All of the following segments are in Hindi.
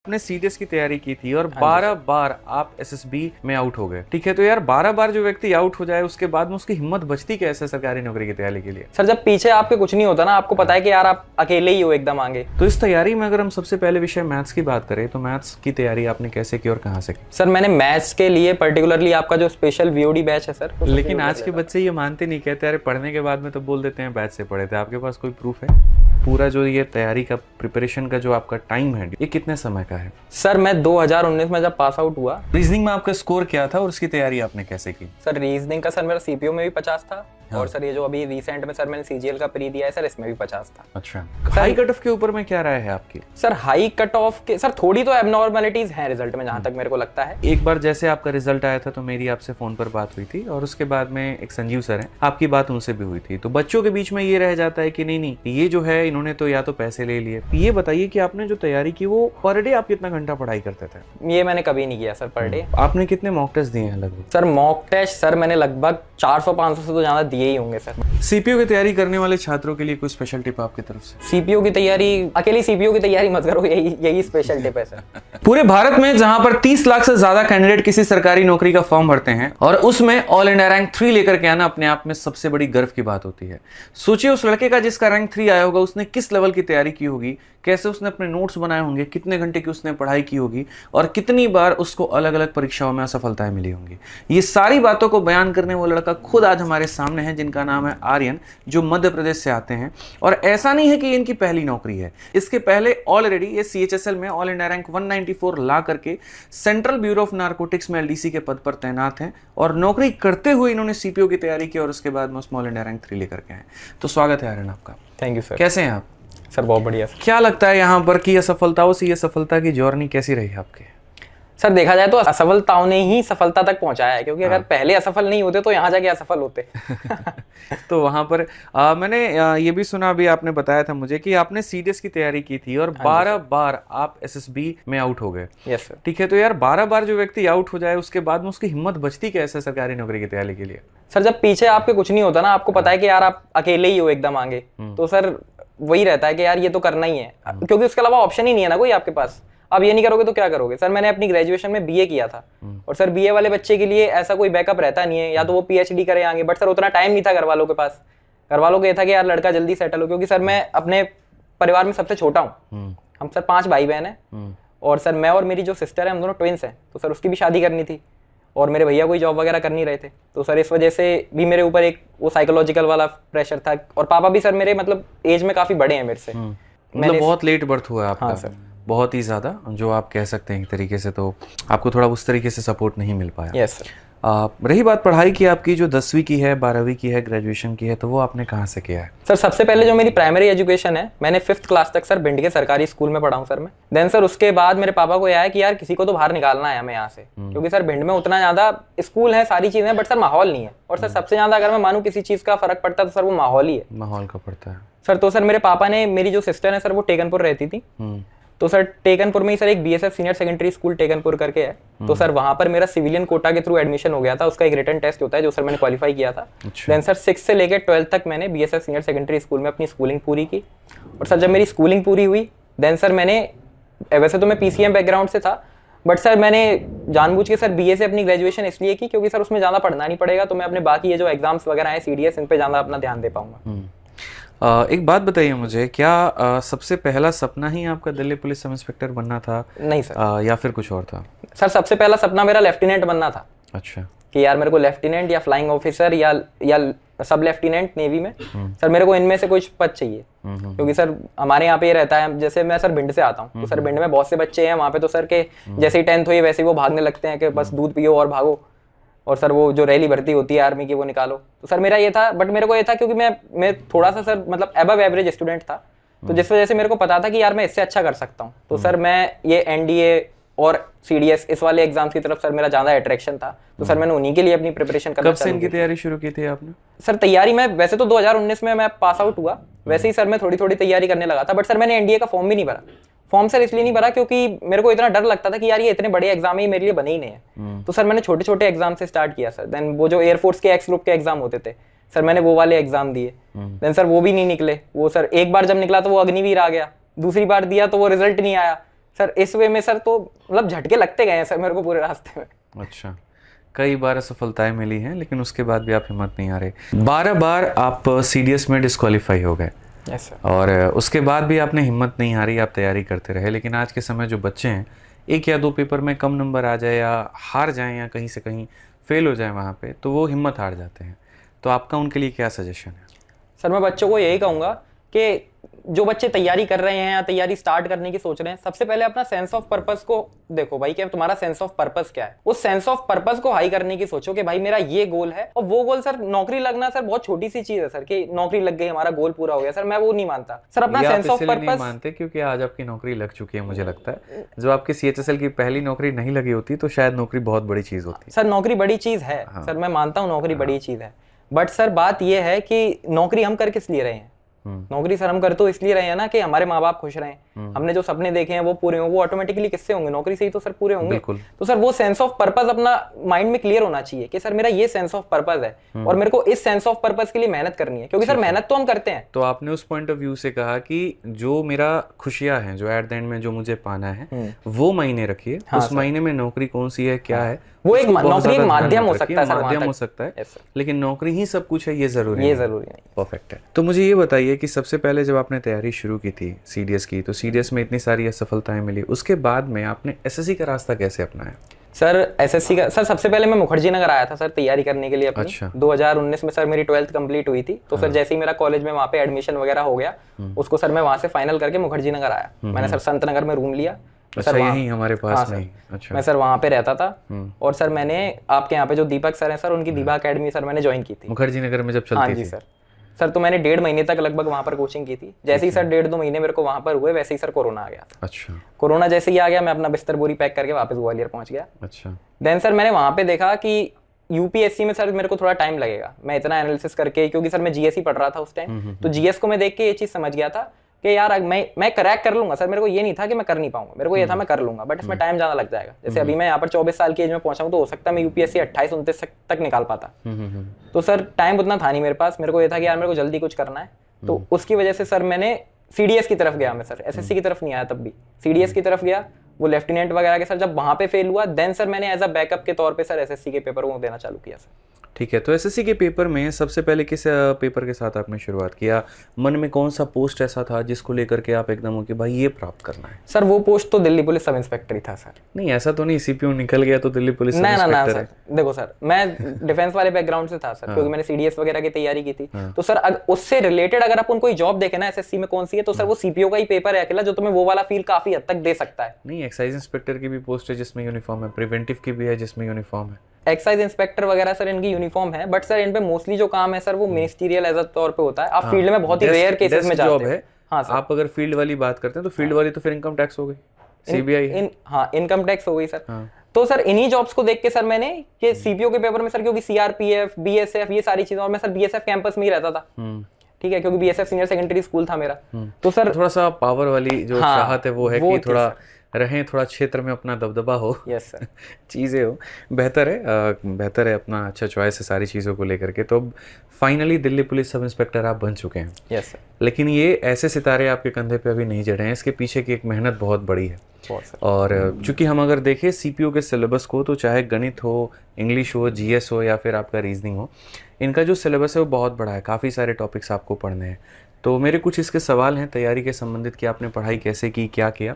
आपने सीडीएस की तैयारी की थी और 12 बार आप एसएसबी में आउट हो गए। ठीक है, तो यार 12 बार जो व्यक्ति आउट हो जाए उसके बाद में उसकी हिम्मत बचती कैसे सरकारी नौकरी की तैयारी के लिए? सर जब पीछे आपके कुछ नहीं होता ना, आपको पता है कि यार आप अकेले ही हो एकदम आगे। तो इस तैयारी में अगर हम सबसे पहले विषय मैथ्स की बात करें तो मैथ्स की तैयारी आपने कैसे की और कहाँ से की? सर मैंने मैथ्स के लिए पर्टिकुलरली आपका जो स्पेशल वीओडी बैच है सर, लेकिन आज के बच्चे ये मानते नहीं, कहते अरे पढ़ने के बाद में तो बोल देते हैं बैच से पढ़े थे। आपके पास कोई प्रूफ है? पूरा जो ये तैयारी का प्रिपरेशन का जो आपका टाइम है ये कितने समय का है? सर मैं 2019 में जब पास आउट हुआ। रीजनिंग में आपका स्कोर क्या था और उसकी तैयारी आपने कैसे की? सर रीजनिंग का सर मेरा सीपीयू में भी 50 था। हाँ। और सर ये जो अभी रिसेंट में सर मैंने सीजीएल का प्री दिया है सर, इसमें भी 50 था। अच्छा, हाई कट ऑफ के ऊपर में क्या राय है आपकी? सर हाई कट ऑफ के सर थोड़ी तो एबनॉर्मलिटीज हैं रिजल्ट में, जहां तक मेरे को लगता है। एक बार जैसे आपका रिजल्ट आया था तो मेरी आपसे फोन पर बात हुई थी और उसके बाद में एक संजीव सर हैं, आपकी बात उनसे भी हुई थी। तो बच्चों के बीच में ये रह जाता है कि नहीं ये जो है इन्होंने तो या तो पैसे ले लिए। ये बताइए कि आपने जो तैयारी की वो पर डे आप कितना घंटा पढ़ाई करते थे? ये मैंने कभी नहीं किया सर पर डे। आपने कितने मॉक टेस्ट दिए हैं लगभग? सर मॉक टेस्ट सर मैंने लगभग 400-500 से तो ज्यादा दिए ही होंगे सर। सीपीयू की तैयारी करने वाले छात्रों के लिए कोई स्पेशल टिप आपकी तरफ से? सीपीयू की तैयारी, अकेली सीपीयू की तैयारी मत करो, यही स्पेशल टिप है सर। पूरे भारत में जहां पर 30 लाख से ज्यादा कैंडिडेट किसी सरकारी नौकरी का फॉर्म भरते हैं और उसमें ऑल इंडिया रैंक 3 लेकर के आना अपने आप में सबसे बड़ी गर्व की बात होती है। सोचिए उस लड़के का जिसका रैंक 3 आया होगा उसने किस लेवल की तैयारी की होगी, कैसे उसने अपने नोट्स बनाए होंगे, कितने घंटे की उसने पढ़ाई की होगी और कितनी बार उसको अलग अलग परीक्षाओं में असफलताएं मिली होंगी। ये सारी बातों को बयान करने वो लड़का खुद आज हमारे सामने है, जिनका नाम है आर्यन, जो मध्य प्रदेश से आते हैं। और ऐसा नहीं है कि इनकी पहली नौकरी है, इसके पहले ऑलरेडी ये सीएचएसएल में ऑल इंडिया रैंक 194 ला करके सेंट्रल ब्यूरो ऑफ नारकोटिक्स में एलडीसी के पद पर तैनात हैं और नौकरी करते हुए इन्होंने सीपीओ की तैयारी की और उसके बाद में ऑल इंडिया रैंक 3 लेकर के आए। तो स्वागत है आर्यन आपका। Thank you sir. कैसे हैं आप? सर बहुत बढ़िया। क्या लगता है यहाँ पर कि असफलताओं से ये सफलता की जर्नी कैसी रही आपकी? सर देखा जाए तो असफलताओं ने ही सफलता तक पहुंचाया है, क्योंकि अगर पहले असफल नहीं होते तो यहाँ जाके असफल होते। तो वहां पर मैंने ये भी सुना, अभी आपने बताया था मुझे कि आपने सीडीएस की तैयारी की थी और 12 बार आप एसएसबी में आउट हो गए। Yes sir. ठीक है, तो यार 12 बार जो व्यक्ति आउट हो जाए उसके बाद में उसकी हिम्मत बचती कैसे सरकारी नौकरी की तैयारी के लिए? सर जब पीछे आपके कुछ नहीं होता ना, आपको पता है कि यार आप अकेले ही हो एकदम आगे, तो सर वही रहता है कि यार ये तो करना ही है, क्योंकि उसके अलावा ऑप्शन ही नहीं है ना कोई आपके पास। आप ये नहीं करोगे तो क्या करोगे? सर मैंने अपनी ग्रेजुएशन में बीए किया था और सर बीए वाले बच्चे के लिए ऐसा कोई बैकअप रहता नहीं है, या तो वो पीएचडी करे आगे, बट सर उतना टाइम नहीं था घर वालों के पास। घर वालों को ये था कि यार लड़का जल्दी सेटल हो, क्योंकि सर मैं अपने परिवार में सबसे छोटा हूँ। हम सर 5 भाई बहन हैं और सर मैं और मेरी जो सिस्टर है हम दोनों ट्विंस हैं, तो सर उसकी भी शादी करनी थी और मेरे भैया कोई जॉब वगैरह कर नहीं रहे थे। तो सर इस वजह से भी मेरे ऊपर एक वो साइकोलॉजिकल वाला प्रेशर था। और पापा भी सर मेरे मतलब एज में काफी बड़े हैं मेरे से। मतलब बहुत लेट बर्थ हुआ है आपका? हाँ सर, बहुत ही ज्यादा, जो आप कह सकते हैं एक तरीके से, तो आपको थोड़ा उस तरीके से सपोर्ट नहीं मिल पाया। Yes sir. रही बात पढ़ाई की आपकी, जो 10वीं की है, 12वीं की है, ग्रेजुएशन की है, तो वो आपने कहाँ से किया है? सर सबसे पहले जो मेरी प्राइमरी एजुकेशन है, मैंने 5th क्लास तक सर भिंड के सरकारी स्कूल में पढ़ा हूँ सर मैं। देन सर उसके बाद मेरे पापा को यह है कि यार किसी को तो बाहर निकालना है हमें यहाँ से, क्योंकि सर भिंड में उतना ज्यादा स्कूल है, सारी चीजें, बट सर माहौल नहीं है। और सर सबसे ज्यादा अगर मैं मानूं किसी चीज का फर्क पड़ता है तो सर वो माहौल ही है। माहौल का पड़ता है सर। तो सर मेरे पापा ने, मेरी जो सिस्टर है सर वो टेकनपुर रहती थी, तो सर टेकनपुर में ही सर एक BSF senior secondary school Tekanpur करके है, तो सर वहां पर मेरा सिविलियन कोटा के थ्रू एडमिशन हो गया था। उसका एक रिटन टेस्ट होता है जो सर मैंने क्वालिफाई किया था। देन सर 6 से लेकर 12 तक मैंने बीएसएफ सीनियर सेकेंडरी स्कूल में अपनी स्कूलिंग पूरी की। और सर जब मेरी स्कूलिंग पूरी हुई, देन सर मैंने, वैसे तो मैं पीसीएम बैकग्राउंड से था, बट सर मैंने जानबूझ के सर बीए से अपनी ग्रेजुएशन इसलिए की क्योंकि सर उसमें ज्यादा पढ़ना नहीं पड़ेगा, तो मैं अपने बाकी ये जो एग्जाम्स वगैरह है सीडीएस, इन पे ज्यादा अपना ध्यान दे पाऊंगा। एक बात बताइए मुझे, क्या सबसे पहला सपना ही आपका दिल्ली पुलिस सब इंस्पेक्टर बनना था? नहीं सर। या फिर कुछ और था? सर सबसे पहला सपना मेरा लेफ्टिनेंट बनना था। अच्छा। कि यार मेरे को लेफ्टिनेंट या फ्लाइंग ऑफिसर या सब लेफ्टिनेंट नेवी में, सर मेरे को इनमें से कुछ पद चाहिए। क्योंकि सर हमारे यहाँ पे ये रहता है, जैसे मैं सर भिंड से आता हूँ, तो सर भिंड में बहुत से बच्चे हैं वहाँ पे, तो सर के जैसे ही 10th हुई वैसे ही वो भागने लगते हैं कि बस दूध पियो और भागो, और सर वो जो रैली भर्ती होती है आर्मी की वो निकालो। तो सर मेरा ये था, बट मेरे को ये था क्योंकि मैं थोड़ा सा सर मतलब अबव एवरेज स्टूडेंट था, तो जिस वजह से मेरे को पता था कि यार मैं इससे अच्छा कर सकता हूँ। तो सर मैं ये एनडीए और सीडीएस इस वाले एग्जाम्स की तरफ सर मेरा ज्यादा अट्रैक्शन था, तो सर मैंने उन्हीं के लिए अपनी प्रिपरेशन करना। कब से इनकी तैयारी शुरू की थी आपने? सर तैयारी में वैसे तो 2019 में मैं पास आउट हुआ, वैसे ही सर मैं थोड़ी थोड़ी तैयारी करने लगा था, बट सर मैंने एनडीए का फॉर्म भी नहीं भरा। फॉर्म सर इसलिए नहीं भरा क्योंकि मेरे को इतना डर लगता था कि यार ये इतने बड़े एग्जाम ही मेरे लिए बने ही नहीं है। तो सर मैंने छोटे छोटे एग्जाम से स्टार्ट किया सर। देन वो जो एयरफोर्स के एक्स ग्रुप के एग्जाम होते थे सर, मैंने वो वाले एग्जाम दिए। देन सर वो भी नहीं निकले। वो सर एक बार जब निकला तो वो अग्निवीर आ गया, दूसरी बार दिया तो वो रिजल्ट नहीं आया, सर इस वे में सर तो मतलब झटके लगते गए हैं सर मेरे को पूरे रास्ते में। अच्छा, कई बार असफलताएं मिली हैं लेकिन उसके बाद भी आप हिम्मत नहीं हारे। 12 बार आप सीडीएस में डिस्क्वालीफाई हो गए। Yes sir. और उसके बाद भी आपने हिम्मत नहीं हारी, आप तैयारी करते रहे। लेकिन आज के समय जो बच्चे हैं, 1 या 2 पेपर में कम नंबर आ जाए या हार जाएं या कहीं से कहीं फेल हो जाए वहाँ पे, तो वो हिम्मत हार जाते हैं। तो आपका उनके लिए क्या सजेशन है? सर मैं बच्चों को यही कहूँगा कि जो बच्चे तैयारी कर रहे हैं या तैयारी स्टार्ट करने की सोच रहे हैं, सबसे पहले अपना सेंस ऑफ पर्पस को देखो भाई कि तुम्हारा सेंस ऑफ पर्पस क्या है। उस सेंस ऑफ पर्पस को हाई करने की सोचो कि भाई मेरा ये गोल है। और वो गोल सर नौकरी लगना सर बहुत छोटी सी चीज है सर, कि नौकरी लग गई हमारा गोल पूरा हो गया। सर मैं वो नहीं मानता सर। अपना सेंस ऑफ पर्पस नहीं मानते क्योंकि आज आपकी नौकरी लग चुकी है। मुझे लगता है जो आपकी सीएचएसएल की पहली नौकरी नहीं लगी होती तो शायद नौकरी बहुत बड़ी चीज होती। सर नौकरी बड़ी चीज है। हाँ। सर मैं मानता हूँ नौकरी बड़ी चीज है, बट सर बात यह है कि नौकरी हम कर किस लिए रहे हैं? नौकरी सर हम कर तो इसलिए रहे हैं ना कि हमारे माँ बाप खुश रहें, हमने जो सपने देखे हैं वो पूरे हों। वो ऑटोमेटिकली किससे होंगे? नौकरी से ही तो सर पूरे होंगे। तो सर वो सेंस ऑफ पर्पस अपना माइंड में क्लियर होना चाहिए कि सर मेरा ये सेंस ऑफ पर्पस है और मेरे को इस सेंस ऑफ पर्पस के लिए मेहनत करनी है, क्योंकि सर मेहनत तो हम करते हैं। तो आपने उस पॉइंट ऑफ व्यू से कहा कि जो मेरा खुशियां हैं, जो एट द एंड में जो मुझे पाना है वो मायने रखिए। उस महीने में नौकरी कौन सी है, क्या है, वो एक नौकरी एक माध्यम हो सकता है सर, माध्यम हो सकता है, लेकिन नौकरी ही सब कुछ है ये जरूरी नहीं। परफेक्ट है। तो मुझे ये बताइए कि सबसे पहले जब आपने तैयारी शुरू की थी सीडीएस की, तो सीडीएस में इतनी सारी असफलताएं मिली, उसके बाद में आपने एसएससी का रास्ता कैसे अपनाया? सर एसएससी का सर सबसे पहले मैं मुखर्जी नगर आया था सर तैयारी करने के लिए अपनी। अच्छा। 2019 में सर मेरी 12th कंप्लीट हुई थी। तो सर जैसे ही मेरा कॉलेज में वहाँ पे एडमिशन वगैरह हो गया, उसको सर मैं वहाँ से फाइनल करके मुखर्जी नगर आया। मैंने सर संत नगर में रूम लिया। अच्छा, यही हमारे पास नहीं। अच्छा। मैं सर वहाँ पे रहता था। और सर मैंने आपके यहाँ पे जो दीपक सर हैं सर, उनकी दीपा अकेडमी सर मैंने ज्वाइन की थी मुखर्जी नगर में जब चलती थी। हाँ जी सर। तो मैंने 1.5 महीने तक लगभग वहाँ पर कोचिंग की थी। जैसे ही सर 1.5-2 महीने मेरे को वहाँ पर हुए, वैसे ही सर कोरोना आ गया था। अच्छा। कोरोना जैसे ही आ गया, मैं अपना बिस्तर बोरी पैक करके वापस ग्वालियर पहुंच गया। अच्छा। देन सर मैंने वहाँ पे देखा कि यूपीएससी में सर मेरे को थोड़ा टाइम लगेगा। मैं इतना एनालिसिस करके, क्योंकि सर मैं जीएस ही पढ़ रहा था उस टाइम, तो जीएस को मैं देख के ये चीज समझ गया था कि यार मैं क्रैक कर लूंगा सर। मेरे को ये नहीं था कि मैं कर नहीं पाऊंगा, मेरे को ये था मैं कर लूंगा, बट इसमें टाइम ज्यादा लग जाएगा। जैसे अभी मैं यहाँ पर 24 साल की एज में पहुंचा हूँ, तो हो सकता है मैं यूपीएससी 28-29 तक निकाल पाता। तो सर टाइम उतना था नहीं मेरे पास। मेरे को ये था कि यार मेरे को जल्दी कुछ करना है। तो उसकी वजह से सर मैंने सीडीएस की तरफ गया। मैं सर एसएससी की तरफ नहीं आया, तब भी सीडीएस की तरफ गया। वो लेफ्टिनेंट वगैरह के सर जब वहां पे फेल हुआ, देन सर मैंने एज अ बैकअप के तौर पे सर एसएससी के पेपर को देना चालू किया सर। ठीक है। तो एसएससी के पेपर में सबसे पहले किस पेपर के साथ आपने शुरुआत किया? मन में कौन सा पोस्ट ऐसा था जिसको लेकर के आप एकदम हो कि भाई ये प्राप्त करना है? सर वो पोस्ट तो दिल्ली पुलिस सब इंस्पेक्टर ही था सर। नहीं, ऐसा तो नहीं सीपीयू निकल गया तो दिल्ली पुलिस सब ना इंस्पेक्टर सर। देखो सर मैं डिफेंस वाले बैकग्राउंड से था सर, क्योंकि मैंने सीडीएस वगैरह की तैयारी की थी। तो सर उससे रिलेटेड अगर अपन कोई जॉब देखे ना एसएससी में कौन सी है, तो सर वो सीपीओ का ही पेपर है अकेला, जो तुम्हें वो वाला फील काफी हद तक दे सकता है। नहीं, एक्साइज इंस्पेक्टर की भी पोस्ट है जिसमें यूनिफॉर्म है, प्रिवेंटिव की भी है जिसमें यूनिफॉर्म है। एक्साइज इंस्पेक्टर वगैरह सर इनकी यूनिफॉर्म है, बट सर इन पे मोस्टली जो काम है सर वो मिनिस्टीरियल एज तौर पे होता है। आप फील्ड में बहुत ही रेयर केसेस में जाते हैं। हाँ सर। आप अगर फील्ड वाली बात करते हैं तो फील्ड वाली तो फिर इनकम टैक्स हो गई, सीबीआई हाँ इनकम टैक्स हो गई सर। तो सर इन्हीं जॉब्स को देख के सर मैंने कि सीपीओ के पेपर में सर, क्योंकि सीआरपीएफ, बीएसएफ, ये सारी चीजें, और मैं सर बीएसएफ कैंपस में ही रहता था। ठीक है, क्योंकि बीएसएफ सीनियर सेकेंडरी स्कूल था मेरा। तो सर थोड़ा सा पावर वाली जो चाहत है वो है कि थोड़ा रहें, थोड़ा क्षेत्र में अपना दबदबा हो। Yes sir. चीज़ें हो, बेहतर है अपना। अच्छा चॉइस है सारी चीज़ों को लेकर के। तो अब finally Delhi police sub inspector आप बन चुके हैं। Yes sir. लेकिन ये ऐसे सितारे आपके कंधे पे अभी नहीं जड़े हैं, इसके पीछे की एक मेहनत बहुत बड़ी है। और चूंकि हम अगर देखें सीपीओ के सिलेबस को, तो चाहे गणित हो, इंग्लिश हो, जीएस हो या फिर आपका रीजनिंग हो, इनका जो सिलेबस है वो बहुत बड़ा है, काफ़ी सारे टॉपिक्स आपको पढ़ने हैं। तो मेरे कुछ इसके सवाल हैं तैयारी के संबंधित कि आपने पढ़ाई कैसे की, क्या किया,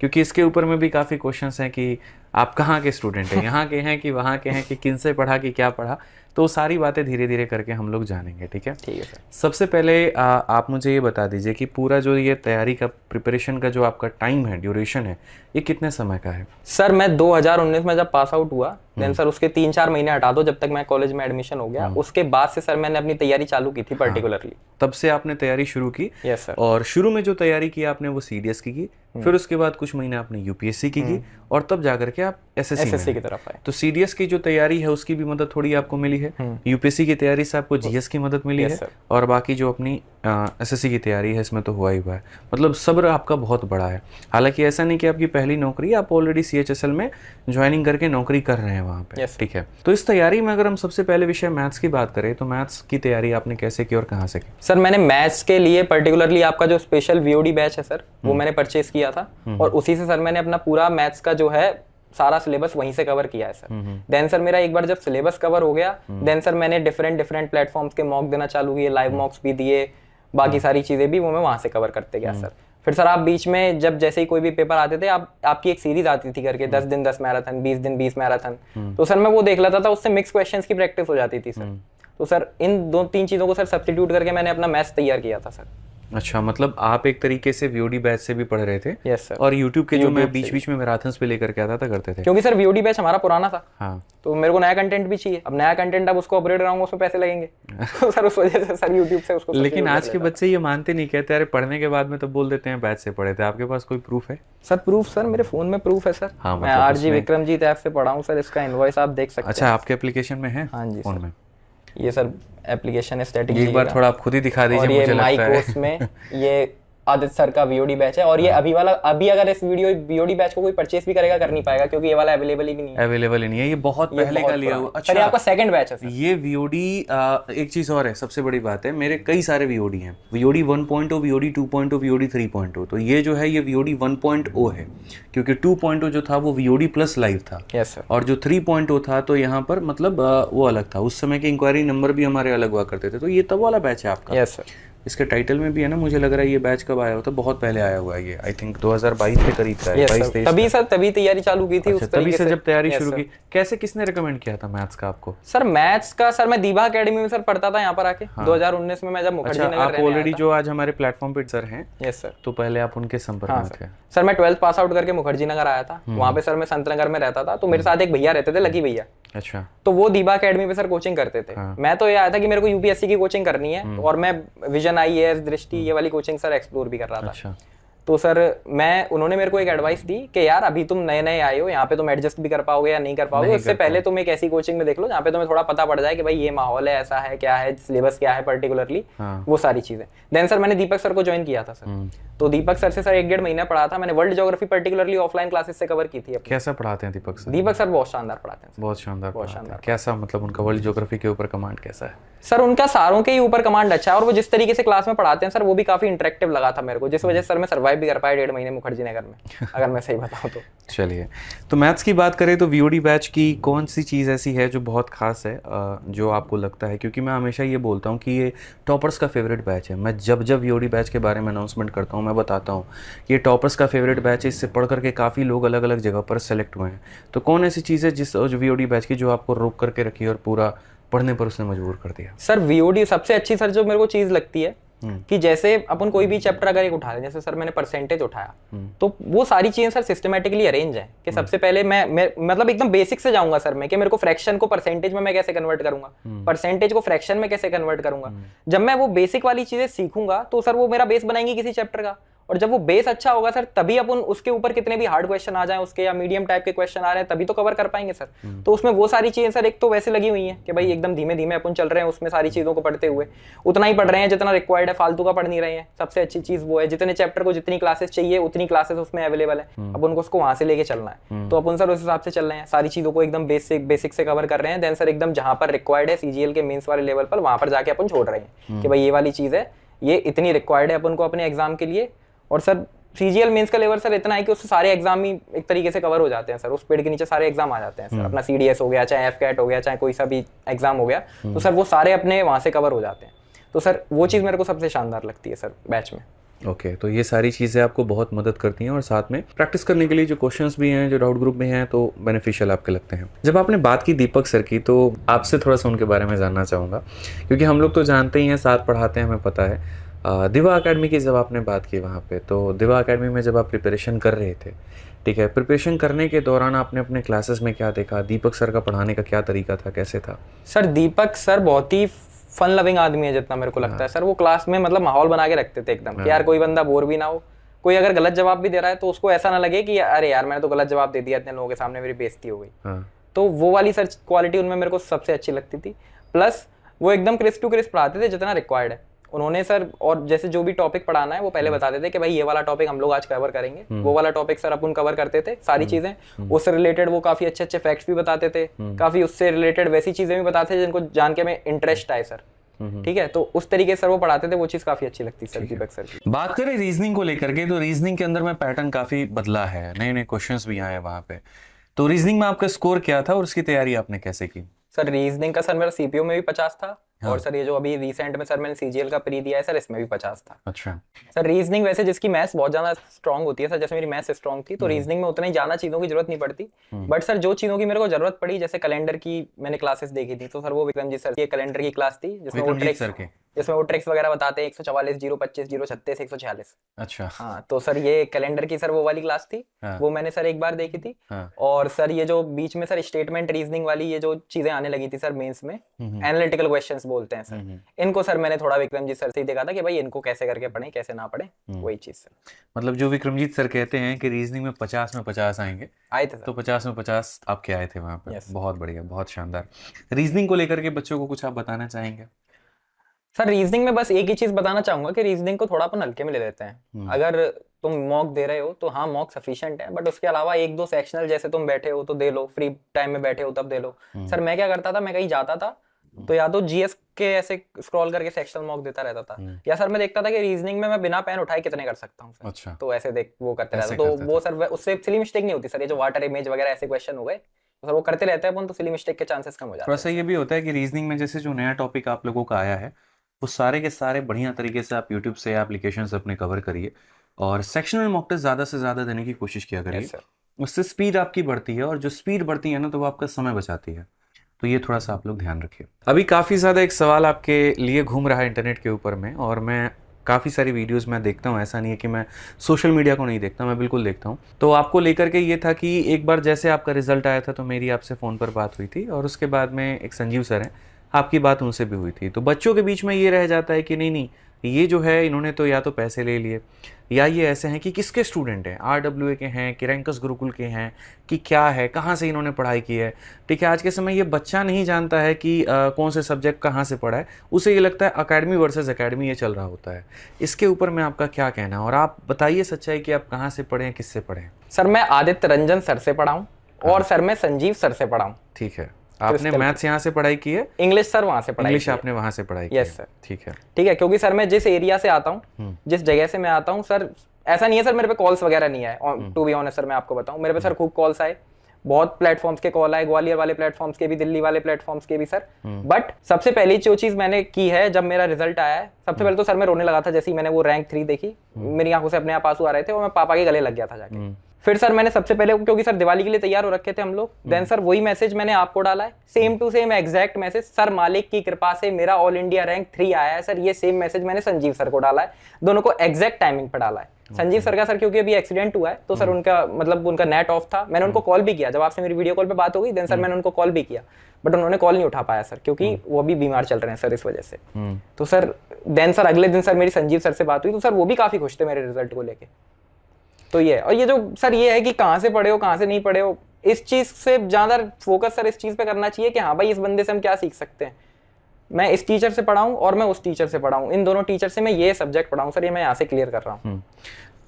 क्योंकि इसके ऊपर में भी काफ़ी क्वेश्चंस हैं कि आप कहाँ के स्टूडेंट हैं, यहाँ के हैं कि वहाँ के हैं, कि किन से पढ़ा कि क्या पढ़ा। तो सारी बातें धीरे धीरे करके हम लोग जानेंगे। ठीक है सर। सबसे पहले आप मुझे ये बता दीजिए कि पूरा जो ये तैयारी का प्रिपरेशन का जो आपका टाइम है, ड्यूरेशन है, ये कितने समय का है? सर मैं 2019 में जब पास आउट हुआ, देन सर उसके 3-4 महीने हटा दो जब तक मैं कॉलेज में एडमिशन हो गया, उसके बाद से सर मैंने अपनी तैयारी चालू की थी पर्टिकुलरली। तब से आपने तैयारी शुरू की? Yes sir. और शुरू में जो तैयारी की आपने वो सीडीएस की, फिर उसके बाद कुछ महीने आपने यूपीएससी की, और तब जाकर के आप एसएससी की तरफ आए। तो सीडीएस की जो तैयारी है उसकी भी मदद थोड़ी आपको मिली है, यूपीएससी की तैयारी से आपको जीएस की मदद मिली है, और बाकी जो अपनी एसएससी की तैयारी है इसमें तो हुआ ही हुआ है। मतलब सब्र आपका बहुत बड़ा है। हालांकि ऐसा नहीं कि आपकी पहली नौकरी, आप ऑलरेडी सीएचएसएल में ज्वाइनिंग करके नौकरी कर रहे हैं वहाँ पे। ठीक है। तो इस तैयारी में अगर हम सबसे पहले विषय मैथ्स की बात करें, तो मैथ्स की तैयारी आपने कैसे की और कहाँ से की? सर मैंने मैथ्स के लिए पर्टिकुलरली आपका जो स्पेशल वीओडी बैच है सर, वो मैंने परचेज किया दिया था और उसी से सर मैंने अपना पूरा मैथ्स का जो है सारा सिलेबस वहीं से कवर किया है सर। देन सर मेरा एक बार जब सिलेबस कवर हो गया, देन सर मैंने डिफरेंट प्लेटफॉर्म्स के मॉक देना चालू किए, लाइव मॉक्स भी दिए, बाकी सारी चीजें भी वो मैं वहां से कवर करते गया सर। फिर सर आप बीच में जब जैसे ही कोई भी पेपर आते थे, आपकी एक सीरीज आती थी करके 10 दिन 10 मैराथन, 20 दिन 20 मैराथन, तो सर मैं वो देख लेता था, उससे मिक्स क्वेश्चंस की प्रैक्टिस हो जाती थी सर। तो सर इन 2-3 चीजों को सर सब्स्टिट्यूट करके मैंने अपना मैथ्स तैयार किया था सर। अच्छा, मतलब आप एक तरीके से वीओडी बैच से भी पढ़ रहे थे? Yes sir. और यूट्यूब के जो मैं बीच में मैराथन्स पे लेकर के आता था करते थे? क्योंकि सर वीओडी बैच हमारा पुराना था। हाँ। तो मेरे को नया कंटेंट भी चाहिए। अब नया कंटेंट अब उसको अपग्रेड कराऊंगा, उसमें पैसे लगेंगे। तो सर उस वजह से सर यूट्यूब से उसको। लेकिन आज के बच्चे ये मानते नहीं, कहते अरे पढ़ने के बाद में तो बोल देते हैं बैच से पढ़े थे। आपके पास कोई प्रूफ है? सर प्रूफ सर मेरे फोन में प्रूफ है सर। हाँ, मैं आरजी विक्रमजीत ऐप से पढ़ा हूँ सर, इसका इनवॉइस आप देख सकते हैं। अच्छा, आपके एप्लीकेशन में है? हाँ जी फोन में। ये सर एप्लीकेशन है स्टैटिक। एक बार थोड़ा आप खुद ही दिखा दीजिए, मुझे लगता है। माई कोर्स में ये आदित्य सर का वीओडी बैच है और ये अभी अगर इस वीओडी बैच को कोई परचेस भी करेगा कर नहीं पाएगा, क्योंकि ये वाला अवेलेबल ही नहीं है। अवेलेबल ही नहीं है, ये बहुत पहले का लिया हुआ। अच्छा, ये आपका सेकंड बैच है सर। ये वीओडी एक चीज और है, सबसे बड़ी बात है, मेरे कई सारे वीओडी हैं। VOD 1.0, VOD 2.0, VOD 3.0। तो ये जो है ये वीओडी 1.0 है, क्योंकि 2.0 जो था वो वीओडी प्लस लाइव था। Yes sir. और जो 3.0 था तो यहाँ पर मतलब वो अलग था। उस समय के इंक्वायरी नंबर भी हमारे अलग हुआ करते थे। तो ये तब वाला बैच है आपका? Yes sir. इसके टाइटल में भी है ना, मुझे लग रहा है ये बैच कब आया होता, बहुत पहले आया हुआ है ये। आई थिंक 2022 के करीब का है। 22-23 तभी तैयारी चालू की थी। उस तभी से जब तैयारी शुरू की। कैसे, किसने रिकमेंड किया था मैथ्स का आपको? सर मैथ्स का सर मैं दीबा एकेडमी में सर पढ़ता था यहाँ पर आके। 2019 में मैं जब मुखर्जी नगर आप ऑलरेडी जो आज हमारे प्लेटफॉर्म पे सर हैं। Yes sir. तो पहले आप उनके संपर्क में थे? सर मैं 12th पास आउट करके मुखर्जी नगर आया था। वहाँ पे सर मैं संत नगर में रहता था, तो मेरे साथ एक भैया रहते थे, लकी भैया। अच्छा। तो वो दीबा एकेडमी पे सर कोचिंग करते थे। मैं तो ये आया था कि मेरे को यूपीएससी की कोचिंग करनी है और मैं विजन आईएएस, दृष्टि, ये वाली कोचिंग सर एक्सप्लोर भी कर रहा था। अच्छा। तो सर उन्होंने मेरे को एक एडवाइस दी कि यार अभी तुम नए नए आए हो, यहाँ पे तुम एडजस्ट भी कर पाओगे या नहीं कर पाओगे, इससे पहले तुम एक ऐसी कोचिंग में देख लो जहाँ पे तुम्हें थोड़ा पता पड़ जाए कि भाई ये माहौल है, ऐसा है, क्या है, सिलेबस क्या है पर्टिकुलरली, वो सारी चीजें। देन सर मैंने दीपक सर को ज्वाइन किया था सर। तो दीपक सर से सर 1-1.5 महीना पढ़ा था मैंने। World geography particularly offline classes से कवर की थी। कैसा पढ़ाते हैं दीपक सर? दीपक सर बहुत शानदार पढ़ाते हैं। बहुत शानदार। कैसा, मतलब उनका वर्ल्ड ज्योग्राफी के ऊपर कमांड कैसा है? सर उनका सारों के ही ऊपर कमांड अच्छा है और वो जिस तरीके से क्लास में पढ़ाते हैं सर वो भी काफी इंटरेक्टिव लगा था मेरे को, जिस वजह से सर मैं सर्वाइव भी कर पाया 1.5 महीने मुखर्जी नगर में, अगर मैं सही बताऊं तो। चलिए, तो मैथ्स की बात करें तो वीओडी बैच की कौन सी चीज़ ऐसी है जो बहुत खास है, जो आपको लगता है? क्योंकि मैं हमेशा ये बोलता हूँ कि ये टॉपर्स का फेवरेट बैच है। मैं जब वीओडी बैच के बारे में अनाउंसमेंट करता हूँ, मैं बताता हूँ कि ये टॉपर्स का फेवरेट बैच है। इससे पढ़ करके काफ़ी लोग अलग अलग जगह पर सेलेक्ट हुए हैं। तो कौन ऐसी चीज़ है जिस वीओडी बैच की जो आपको रोक करके रखी और पूरा पढ़ने पर उसने मजबूर कर दिया? सर वीओडी सबसे अच्छी सर जो मेरे को चीज़ लगती है कि जैसे अपन कोई भी चैप्टर अगर एक उठा लें, जैसे सर मैंने परसेंटेज उठाया, तो वो सारी चीजें सर सिस्टमेटिकली अरेंज है कि सबसे पहले मैं मतलब एकदम बेसिक से जाऊंगा सर मैं, कि मेरे को फ्रैक्शन को परसेंटेज में मैं कैसे कन्वर्ट करूंगा, परसेंटेज को फ्रैक्शन में कैसे कन्वर्ट करूंगा। जब मैं वो बेसिक वाली चीजें सीखूंगा तो सर वो मेरा बेस बनाएंगी किसी चैप्टर का। और जब वो बेस अच्छा होगा सर तभी अपन उसके ऊपर कितने भी हार्ड क्वेश्चन आ जाएं उसके, या मीडियम टाइप के क्वेश्चन आ रहे हैं, तभी तो कवर कर पाएंगे सर। तो उसमें वो सारी चीजें सर एक तो वैसे लगी हुई हैं कि भाई एकदम धीमे धीमे अपन चल रहे हैं उसमें सारी चीजों को पढ़ते हुए, उतना ही पढ़ रहे हैं जितना रिक्वायर्ड है, फालतू का पढ़ नहीं रहे हैं। सबसे अच्छी चीज वो है जितने चैप्टर को जितनी क्लासेस चाहिए उतनी क्लासेस उसमें अवेलेबल है, अब उनको उसको वहां से लेके चलना है। तो अपन सर उस हिसाब से चल रहे हैं, सारी चीजों को एकदम बेसिक से कवर कर रहे हैं। देन सर एकदम जहां पर रिक्वायर्ड है सीजीएल के मेंस वाले लेवल पर, वहां पर जाके अपन छोड़ रहे हैं कि भाई ये वाली चीज है, ये इतनी रिक्वायर्ड है अपन को अपने एग्जाम के लिए। और सर सीजीएल मेंस का लेवल सर इतना है कि उससे सारे एग्जाम ही एक तरीके से कवर हो जाते हैं सर, उस पेड़ के नीचे सारे एग्जाम आ जाते हैं सर। अपना सीडीएस हो गया, चाहे एफकैट हो गया, चाहे कोई सा भी एग्जाम हो गया, तो सर वो सारे अपने वहां से कवर हो जाते हैं। तो सर वो चीज़ मेरे को सबसे शानदार लगती है सर बैच में। ओके, तो ये सारी चीज़ें आपको बहुत मदद करती हैं और साथ में प्रैक्टिस करने के लिए जो क्वेश्चंस भी हैं, जो डाउट ग्रुप में हैं, तो बेनिफिशियल आपके लगते हैं। जब आपने बात की दीपक सर की, तो आपसे थोड़ा सा उनके बारे में जानना चाहूँगा, क्योंकि हम लोग तो जानते ही हैं, साथ पढ़ाते हैं, हमें पता है। दिवा एकेडमी की जब आपने बात की वहाँ पे, तो दिवा एकेडमी में जब आप प्रिपरेशन कर रहे थे, ठीक है, प्रिपरेशन करने के दौरान आपने अपने क्लासेस में क्या देखा? दीपक सर का पढ़ाने का क्या तरीका था, कैसे था? सर दीपक सर बहुत ही फन लविंग आदमी है जितना मेरे को लगता है सर। वो क्लास में मतलब माहौल बना के रखते थे एकदम कि यार कोई बंदा बोर भी ना हो, कोई अगर गलत जवाब भी दे रहा है तो उसको ऐसा ना लगे कि अरे यार मैंने तो गलत जवाब दे दिया, इतने लोगों के सामने मेरी बेइज्जती हो गई। तो वो वाली सर क्वालिटी उनमें मेरे को सबसे अच्छी लगती थी। प्लस वो एकदम क्रिस्प टू क्रिस्प पढ़ाते थे जितना रिक्वायर्ड है उन्होंने सर। और जैसे जो भी टॉपिक पढ़ाना है वो पहले बताते थे कि भाई ये वाला टॉपिक हम लोग आज कवर करेंगे, वो वाला टॉपिक सर अपन कवर करते थे। सारी चीजें उससे रिलेटेड वो काफी अच्छे अच्छे फैक्ट्स भी बताते थे, काफी उससे रिलेटेड वैसी चीजें भी बताते थे जिनको जान के हमें इंटरेस्ट आए सर। ठीक है, तो उस तरीके से सर वो पढ़ाते थे, वो चीज काफी अच्छी लगती सर दीपक सर की। बात करें रीजनिंग को लेकर के, तो रीजनिंग के अंदर में पैटर्न काफी बदला है, नए नए क्वेश्चंस भी आए वहां पे। तो रीजनिंग में आपका स्कोर क्या था और उसकी तैयारी आपने कैसे की? सर रीजनिंग का सर मेरा सीपीओ में भी 50 था। और सर ये जो अभी रिसेंट में सर मैंने सीजीएल का प्री दिया है सर, इसमें भी 50 था। अच्छा। सर रीजनिंग वैसे जिसकी मैथ्स बहुत ज्यादा स्ट्रांग होती है सर, जैसे मेरी मैथ्स स्ट्रांग थी तो रीजनिंग में उतना ही ज्यादा चीजों की जरूरत नहीं पड़ती। बट सर जो चीजों की मेरे को जरूरत पड़ी, जैसे कैलेंडर की मैंने क्लासेस देखी थी, तो सर वो विक्रमजीत सर की कैलेंडर की क्लास थी जिसमें वो ट्रिक्स वगैरह बताते हैं, 144, 025, 036, 146। अच्छा। हाँ, तो सर ये कैलेंडर की सर वो वाली क्लास थी। वो मैंने सर एक बार देखी थी। और सर ये जो बीच में सर स्टेटमेंट रीजनिंग वाली ये जो चीजें आने लगी थी सर मेंस में, एनालिटिकल क्वेश्चंस बोलते हैं सर, इनको सर मैंने थोड़ा विक्रमजीत सर से ही देखा था कि भाई इनको कैसे करके पढ़ें, कैसे ना पढ़ें, वही चीज सर। मतलब जो विक्रमजीत सर कहते हैं कि रीजनिंग में 50 में 50 आएंगे, आए थे सर। तो 50 में 50 आपके आए थे वहां पर। बहुत बढ़िया, बहुत शानदार। रीजनिंग को लेकर के बच्चों को कुछ आप बताना चाहेंगे? सर रीजनिंग में बस एक ही चीज बताना चाहूंगा कि रीजनिंग को थोड़ा अपन हल्के में ले लेते हैं। अगर तुम मॉक दे रहे हो तो हाँ मॉक सफिशिएंट है, बट उसके अलावा एक दो सेक्शनल जैसे तुम बैठे हो तो दे लो, फ्री टाइम में बैठे हो तब दे लो। सर मैं क्या करता था, मैं कहीं जाता था तो या तो जीएस के ऐसे स्क्रॉल करके सेक्शनल मॉक देता रहता था, या सर मैं देखता था कि रीजनिंग में मैं बिना पेन उठाए कितने कर सकता हूँ सर। अच्छा। तो ऐसे देख वो करते रहता, तो वो सर उससे सिली मिस्टेक नहीं होती सर। ये जो वाटर इमेज वगैरह ऐसे क्वेश्चन हो गए तो सर वो करते रहते हैं अपन, तो सिली मिस्टेक के चांसेस कम हो जाते हैं। थोड़ा सा ये भी होता है कि रीजनिंग में जैसे जो नया टॉपिक आप लोगों का आया है वो सारे के सारे बढ़िया तरीके से आप यूट्यूब से एप्लीकेशन से अपने कवर करिए और सेक्शनल मॉक टेस्ट ज़्यादा से ज़्यादा देने की कोशिश किया करिए। उससे स्पीड आपकी बढ़ती है और जो स्पीड बढ़ती है ना तो वो आपका समय बचाती है। तो ये थोड़ा सा आप लोग ध्यान रखिए। अभी काफ़ी ज़्यादा एक सवाल आपके लिए घूम रहा है इंटरनेट के ऊपर में, और मैं काफ़ी सारी वीडियोस मैं देखता हूँ, ऐसा नहीं है कि मैं सोशल मीडिया को नहीं देखता, मैं बिल्कुल देखता हूँ। तो आपको लेकर के ये था कि एक बार जैसे आपका रिजल्ट आया था तो मेरी आपसे फ़ोन पर बात हुई थी, और उसके बाद में एक संजीव सर हैं, आपकी बात उनसे भी हुई थी। तो बच्चों के बीच में ये रह जाता है कि नहीं ये जो है इन्होंने तो या तो पैसे ले लिए, या ये ऐसे हैं कि किसके स्टूडेंट हैं, RWA के हैं कि रैंकस गुरुकुल के हैं कि क्या है, कहाँ से इन्होंने पढ़ाई की है। ठीक है, आज के समय ये बच्चा नहीं जानता है कि कौन से सब्जेक्ट कहाँ से पढ़ा है, उसे ये लगता है अकेडमी वर्सेस अकेडमी ये चल रहा होता है। इसके ऊपर में आपका क्या कहना है, और आप बताइए सच्चाई कि आप कहाँ से पढ़े, किससे पढ़े? सर मैं आदित्य रंजन सर से पढ़ा हूँ, और सर मैं संजीव सर से पढ़ा हूँ। ठीक है, आपने मैथ्स यहाँ से पढ़ाई की है? इंग्लिश सर वहाँ से पढ़ाई, इंग्लिश आपने वहाँ से पढ़ाई की है? Yes sir. ठीक है, ठीक है, क्योंकि सर मैं जिस एरिया से आता हूँ, जिस जगह से मैं आता हूँ सर, ऐसा नहीं है सर मेरे पे कॉल्स वगैरह नहीं आए, टू बी ऑनेस्ट सर मैं आपको बताऊँ, मेरे पे सर खूब कॉल्स आए, बहुत प्लेटफॉर्म्स के कॉल आए, ग्वालियर वाले प्लेटफॉर्म्स के भी, दिल्ली वाले प्लेटफॉर्म्स के भी सर। बट सबसे पहली जो चीज मैंने की है, जब मेरा रिजल्ट आया है, सबसे पहले तो सर मैं रोने लगा था जैसे ही मैंने वो रैंक 3 देखी, मेरी आंखों से अपने आप आंसू आ रहे थे और मैं पापा के गले लग गया था जाके। फिर सर मैंने सबसे पहले, क्योंकि सर दिवाली के लिए तैयार हो रखे थे हम लोग, देन सर वही मैसेज मैंने आपको डाला है, same to same exact message, sir मालिक की कृपा से मेरा ऑल इंडिया रैंक 3 आया है सर, ये सेम मैसेज मैंने संजीव सर को डाला है, दोनों को एग्जैक्ट टाइमिंग पे डाला है। संजीव सर का सर क्योंकि अभी एक्सीडेंट हुआ है तो सर उनका मतलब उनका नेट ऑफ था, मैंने उनको कॉल भी किया, जब आपसे मेरी वीडियो कॉल पे बात हो गई देन सर मैंने उनको कॉल भी किया, बट उन्होंने कॉल नहीं उठा पाया सर, क्योंकि वो भी बीमार चल रहे हैं सर इस वजह से। तो सर देन सर अगले दिन सर मेरी संजीव सर से बात हुई, तो सर वो भी काफी खुश थे मेरे रिजल्ट को लेके। तो ये, और ये जो सर ये है कि कहाँ से पढ़े हो कहाँ से नहीं पढ़े हो, इस चीज से ज्यादा फोकस सर इस चीज पे करना चाहिए कि हाँ भाई इस बंदे से हम क्या सीख सकते हैं। मैं इस टीचर से पढ़ा हूँ और मैं उस टीचर से पढ़ा हूँ, इन दोनों टीचर से मैं ये सब्जेक्ट पढ़ा हूँ सर, ये मैं यहाँ से क्लियर कर रहा हूँ।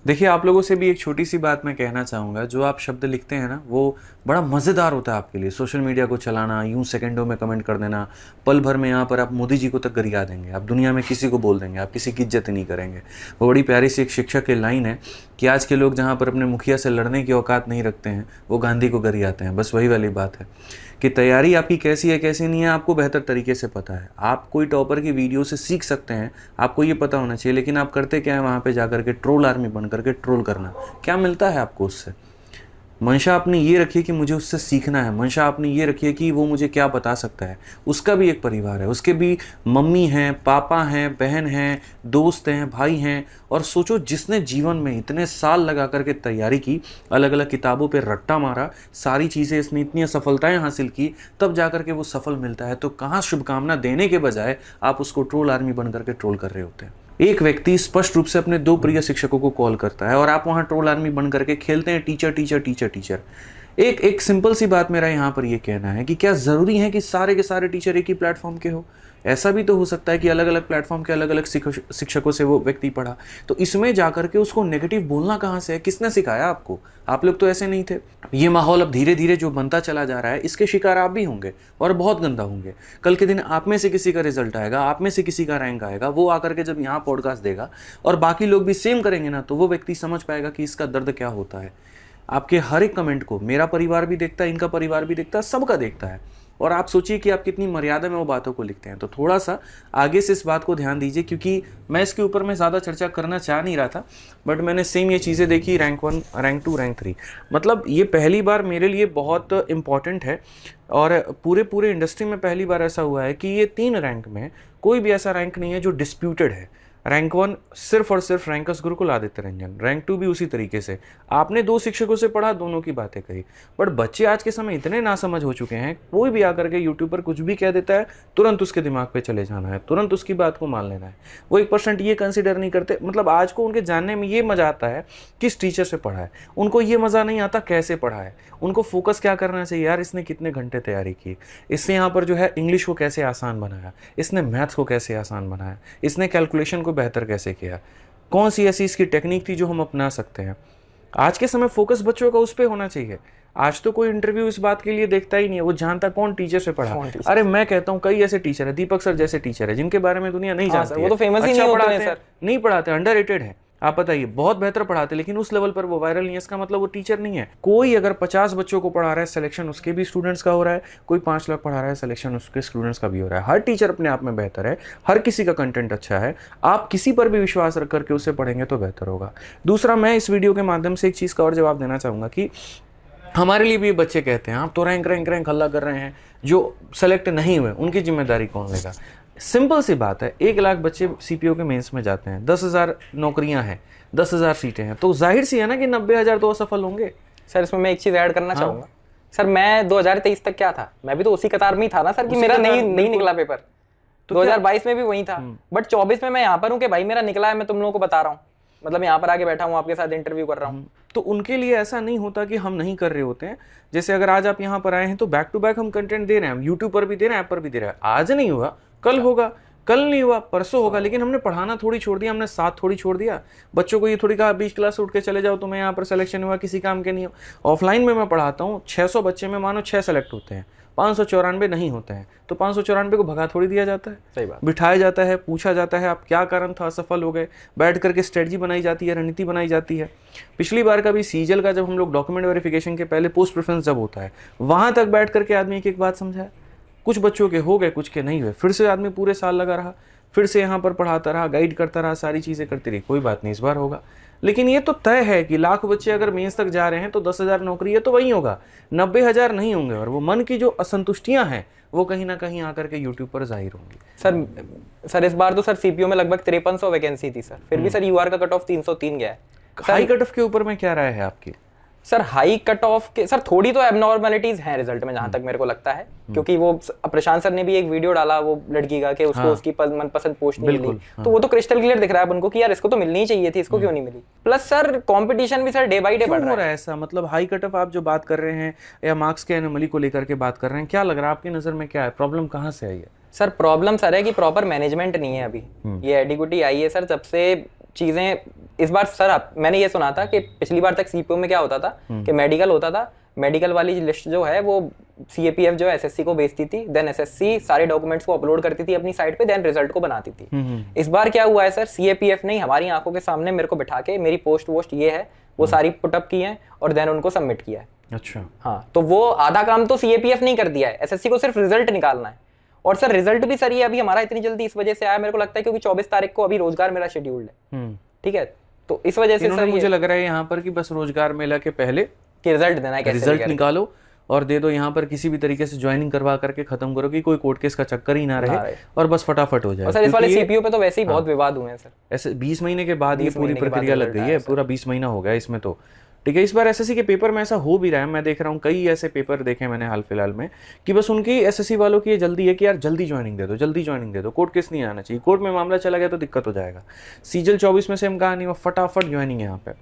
देखिए, आप लोगों से भी एक छोटी सी बात मैं कहना चाहूँगा, जो आप शब्द लिखते हैं ना वो बड़ा मज़ेदार होता है आपके लिए। सोशल मीडिया को चलाना, यूं सेकंडों में कमेंट कर देना, पल भर में यहाँ पर आप मोदी जी को तक गरिया देंगे, आप दुनिया में किसी को बोल देंगे, आप किसी की इज्जत नहीं करेंगे। वो बड़ी प्यारी सी एक शिक्षक की लाइन है कि आज के लोग जहाँ पर अपने मुखिया से लड़ने की औकात नहीं रखते हैं वो गांधी को गरियाते हैं। बस वही वाली बात है कि तैयारी आपकी कैसी है कैसी नहीं है आपको बेहतर तरीके से पता है। आप कोई टॉपर की वीडियो से सीख सकते हैं, आपको ये पता होना चाहिए, लेकिन आप करते क्या है वहाँ पे जाकर के ट्रोल आर्मी बन करके ट्रोल करना। क्या मिलता है आपको उससे? मंशा आपने ये रखी कि मुझे उससे सीखना है, मंशा आपने ये रखी है कि वो मुझे क्या बता सकता है। उसका भी एक परिवार है, उसके भी मम्मी हैं, पापा हैं, बहन हैं, दोस्त हैं, भाई हैं। और सोचो, जिसने जीवन में इतने साल लगा करके तैयारी की, अलग अलग किताबों पे रट्टा मारा, सारी चीज़ें इसने इतनी सफलताएं हासिल की, तब जा करके वो सफल मिलता है। तो कहाँ शुभकामना देने के बजाय आप उसको ट्रोल आर्मी बन करके ट्रोल कर रहे होते हैं। एक व्यक्ति स्पष्ट रूप से अपने 2 प्रिय शिक्षकों को कॉल करता है और आप वहां ट्रोल आर्मी बन करके खेलते हैं टीचर टीचर टीचर टीचर। एक सिंपल सी बात मेरा यहाँ पर ये कहना है कि क्या ज़रूरी है कि सारे के सारे टीचर एक ही प्लेटफॉर्म के हो? ऐसा भी तो हो सकता है कि अलग अलग प्लेटफॉर्म के अलग अलग शिक्षकों से वो व्यक्ति पढ़ा, तो इसमें जाकर के उसको नेगेटिव बोलना कहाँ से है? किसने सिखाया आपको? आप लोग तो ऐसे नहीं थे। ये माहौल अब धीरे धीरे जो बनता चला जा रहा है, इसके शिकार आप भी होंगे और बहुत गंदा होंगे। कल के दिन आप में से किसी का रिजल्ट आएगा, आप में से किसी का रैंक आएगा, वो आकर के जब यहाँ पॉडकास्ट देगा और बाकी लोग भी सेम करेंगे ना, तो वो व्यक्ति समझ पाएगा कि इसका दर्द क्या होता है। आपके हर एक कमेंट को मेरा परिवार भी देखता है, इनका परिवार भी देखता है, सबका देखता है। और आप सोचिए कि आप कितनी मर्यादा में वो बातों को लिखते हैं। तो थोड़ा सा आगे से इस बात को ध्यान दीजिए, क्योंकि मैं इसके ऊपर में ज़्यादा चर्चा करना चाह नहीं रहा था, बट मैंने सेम ये चीज़ें देखी, रैंक 1, रैंक 2, रैंक 3। मतलब ये पहली बार मेरे लिए बहुत इम्पॉर्टेंट है और पूरे इंडस्ट्री में पहली बार ऐसा हुआ है कि ये 3 रैंक में कोई भी ऐसा रैंक नहीं है जो डिस्प्यूटेड है। रैंक 1 सिर्फ और सिर्फ रैंकर्स गुरुकुल आदित्य रंजन, रैंक 2 भी उसी तरीके से। आपने 2 शिक्षकों से पढ़ा, दोनों की बातें कही, बट बच्चे आज के समय इतने नासमझ हो चुके हैं, कोई भी आकर के यूट्यूब पर कुछ भी कह देता है, तुरंत उसके दिमाग पे चले जाना है, तुरंत उसकी बात को मान लेना है। वो 1% ये कंसिडर नहीं करते। मतलब आज को उनके जानने में ये मजा आता है किस टीचर से पढ़ा है, उनको ये मजा नहीं आता कैसे पढ़ा है। उनको फोकस क्या करना चाहिए, यार इसने कितने घंटे तैयारी की, इसने यहाँ पर जो है इंग्लिश को कैसे आसान बनाया, इसने मैथ्स को कैसे आसान बनाया, इसने कैलकुलेशन को बेहतर कैसे किया, कौन सी ऐसी इसकी टेक्निक थी जो हम अपना सकते हैं। आज के समय फोकस बच्चों का उस पर होना चाहिए। आज तो कोई इंटरव्यू इस बात के लिए देखता ही नहीं है, वो जानता कौन टीचर से पढ़ा। अरे मैं कहता हूँ कई ऐसे टीचर है, दीपक सर जैसे टीचर है जिनके बारे में दुनिया नहीं जानती। वो तो फेमस ही अच्छा नहीं पढ़ाते होते हैं, नहीं पढ़ाते, अंडररेटेड है। आप बताइए, बहुत बेहतर पढ़ाते, लेकिन उस लेवल पर वो वायरल नहीं है, इसका मतलब वो टीचर नहीं है। कोई अगर 50 बच्चों को पढ़ा रहा है, सिलेक्शन उसके भी स्टूडेंट्स का हो रहा है, कोई 5 लाख पढ़ा रहा है, सिलेक्शन उसके स्टूडेंट्स का भी हो रहा है। हर टीचर अपने आप में बेहतर है, हर किसी का कंटेंट अच्छा है। आप किसी पर भी विश्वास रख करके उसे पढ़ेंगे तो बेहतर होगा। दूसरा, मैं इस वीडियो के माध्यम से एक चीज़ का और जवाब देना चाहूँगा कि हमारे लिए भी बच्चे कहते हैं आप तो रैंक रैंक रैंक हल्ला कर रहे हैं, जो सेलेक्ट नहीं हुए उनकी जिम्मेदारी कौन लेगा? सिंपल सी बात है, 1 लाख बच्चे सीपीओ के मेंस में जाते हैं, 10,000 नौकरियां हैं, 10,000 सीटें हैं, तो जाहिर सी है ना कि 90,000 तो असफल होंगे। सर इसमें मैं एक चीज ऐड करना चाहूंगा। सर मैं 2023 तक क्या था, मैं भी तो उसी कतार में ही था ना सर, कि मेरा नहीं निकला पेपर। तो 2022 में भी वही था, बट 24 में मैं यहाँ पर हूँ कि भाई मेरा निकला है, मैं तुम लोगों को बता रहा हूँ, मतलब यहाँ पर आके बैठा हूँ, आपके साथ इंटरव्यू कर रहा हूँ। तो उनके लिए ऐसा नहीं होता कि हम नहीं कर रहे होते हैं। जैसे अगर आज आप यहाँ पर आए हैं तो बैक टू बैक हम कंटेंट दे रहे हैं, हम यूट्यूब पर भी दे रहे हैं, ऐप पर भी दे रहे हैं। आज नहीं हुआ कल होगा, कल नहीं हुआ परसों होगा, लेकिन हमने पढ़ाना थोड़ी छोड़ दिया, हमने साथ थोड़ी छोड़ दिया। बच्चों को ये थोड़ी कहा 20 क्लास उठ के चले जाओ, तुम्हें यहाँ पर सिलेक्शन हुआ, किसी काम के नहीं हो। ऑफलाइन में मैं पढ़ाता हूँ, 600 बच्चे में मानो 6 सेलेक्ट होते हैं, 594 नहीं होते हैं, तो 594 को भगा थोड़ी दिया जाता है। सही बात। बिठाया जाता है, पूछा जाता है आप क्या कारण था, असफल हो गए, बैठ करके स्ट्रेटजी बनाई जाती है, रणनीति बनाई जाती है। पिछली बार का भी सीजल का जब हम लोग डॉक्यूमेंट वेरिफिकेशन के पहले पोस्ट प्रेफरेंस जब होता है, वहां तक बैठ करके आदमी एक बात समझाए। कुछ बच्चों के हो गए, कुछ के नहीं हुए, फिर से आदमी पूरे साल लगा रहा, फिर से यहाँ पर पढ़ाता रहा, गाइड करता रहा, सारी चीज़ें करती रही, कोई बात नहीं, इस बार होगा। लेकिन ये तो तय है कि लाख बच्चे अगर मेंस तक जा रहे हैं तो 10,000 नौकरी है तो वही होगा, 90,000 नहीं होंगे। और वो मन की जो असंतुष्टियां हैं वो कहीं ना कहीं आकर के यूट्यूब पर जाहिर होंगी। सर इस बार तो सर सीपीओ में लगभग 5300 वैकेंसी थी सर, फिर भी सर यूआर का कट ऑफ 303 गया है। हाई कट ऑफ के ऊपर में क्या राय है आपकी? सर हाई कट ऑफ के सर थोड़ी तो एबनॉर्मलिटीज हैं रिजल्ट में, जहां तक मेरे को लगता है, क्योंकि वो प्रशांत सर ने भी एक वीडियो डाला वो लड़की का कि उसको उसकी मनपसंद पोस्ट नहीं मिली, तो वो तो क्रिस्टल क्लियर दिख रहा है उनको कि यार इसको तो मिलनी ही चाहिए थी, इसको क्यों नहीं मिली। प्लस सर कंपटीशन भी सर डे बाय डे बढ़ रहा है। ऐसा मतलब हाई कट ऑफ आप जो बात कर रहे हैं या मार्क्स के एनोमली को लेकर के बात कर रहे हैं, क्या लग रहा है आपकी नजर में, क्या है प्रॉब्लम, कहाँ से आई है? सर प्रॉब्लम सर है कि प्रॉपर मैनेजमेंट नहीं है अभी। ये एडिक्विटी आई है सर जब से चीजें इस बार सर मैंने ये सुना था कि पिछली बार तक सीपीओ में क्या होता था कि मेडिकल होता था, मेडिकल वाली लिस्ट जो है वो सीएपीएफ जो है एसएससी को भेजती थी, देन एसएससी सारे डॉक्यूमेंट्स को अपलोड करती थी अपनी साइट पे, देन रिजल्ट को बनाती थी। इस बार क्या हुआ है सर, सीएपीएफ ने हमारी आंखों के सामने मेरे को बिठा के मेरी पोस्ट वोस्ट ये है वो सारी पुटअप की है और देन उनको सबमिट किया है। अच्छा हाँ, तो वो आधा काम तो सीएपीएफ नहीं कर दिया है, एसएससी को सिर्फ रिजल्ट निकालना है। और सर रिजल्ट भी सर ये अभी हमारा इतनी जल्दी इस वजह से आया मेरे को लगता है क्योंकि 24 तारीख को अभी रोजगार मेला शेड्यूल्ड है, ठीक है, तो इस वजह से सर मुझे लग रहा है यहाँ पर कि बस रोजगार मेला के पहले कि रिजल्ट देना है, कैसे रिजल्ट निकालो और दे दो, यहाँ पर किसी भी तरीके से ज्वाइनिंग करवा करके खत्म करो कि कोई कोर्ट केस का चक्कर ही ना रहे और बस फटाफट हो जाए। और सर इस वाले सीपीओ पे तो वैसे ही बहुत विवाद हुए हैं सर, ऐसे 20 महीने के बाद ये पूरी प्रक्रिया लग गई है, पूरा 20 महीना हो गया इसमें तो, ठीक है। इस बार एसएससी के पेपर में ऐसा हो भी रहा है, मैं देख रहा हूँ कई ऐसे पेपर देखे मैंने हाल फिलहाल में कि बस उनकी एसएससी वालों की ये जल्दी है कि यार जल्दी ज्वाइनिंग दे दो, जल्दी ज्वाइनिंग दे दो, कोर्ट केस नहीं आना चाहिए, कोर्ट में मामला चला गया तो दिक्कत हो जाएगा। सीजल 24 में सेम कहानी, वो फटाफट ज्वाइनिंग है यहाँ पे।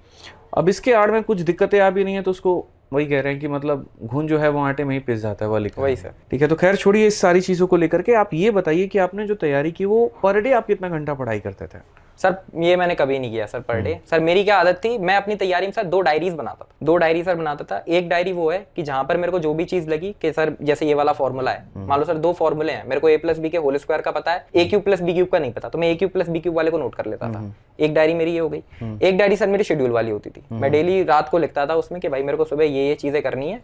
अब इसके आड़ में कुछ दिक्कतें आ भी नहीं है तो उसको वही कह रहे हैं कि मतलब घुन जो है वो आटे में ही पिस जाता है, वो लिखा वही है। सर। ठीक है, तो खैर छोड़िए इस सारी चीज़ों को लेकर के, आप ये बताइए कि आपने जो तैयारी की वो पर डे आप कितना घंटा पढ़ाई करते थे? सर ये मैंने कभी नहीं किया सर पर डे। सर मेरी क्या आदत थी, मैं अपनी तैयारी में सर 2 डायरीज बनाता था। 2 डायरी सर बनाता था। एक डायरी वो है कि जहां पर मेरे को जो भी चीज लगी कि सर जैसे ये वाला फॉर्मूला है, मान लो सर 2 फॉर्मूले हैं, मेरे को a + b के होल स्क्वायर का पता है, a³ + b³ का नहीं पता, तो मैं a³ + b³ वाले को नोट कर लेता था। एक डायरी मेरी ये हो गई। एक डायरी सर मेरी शेड्यूल वाली होती थी। मैं डेली रात को लिखता था उसमें कि भाई मेरे को सुबह ये चीजें करनी है,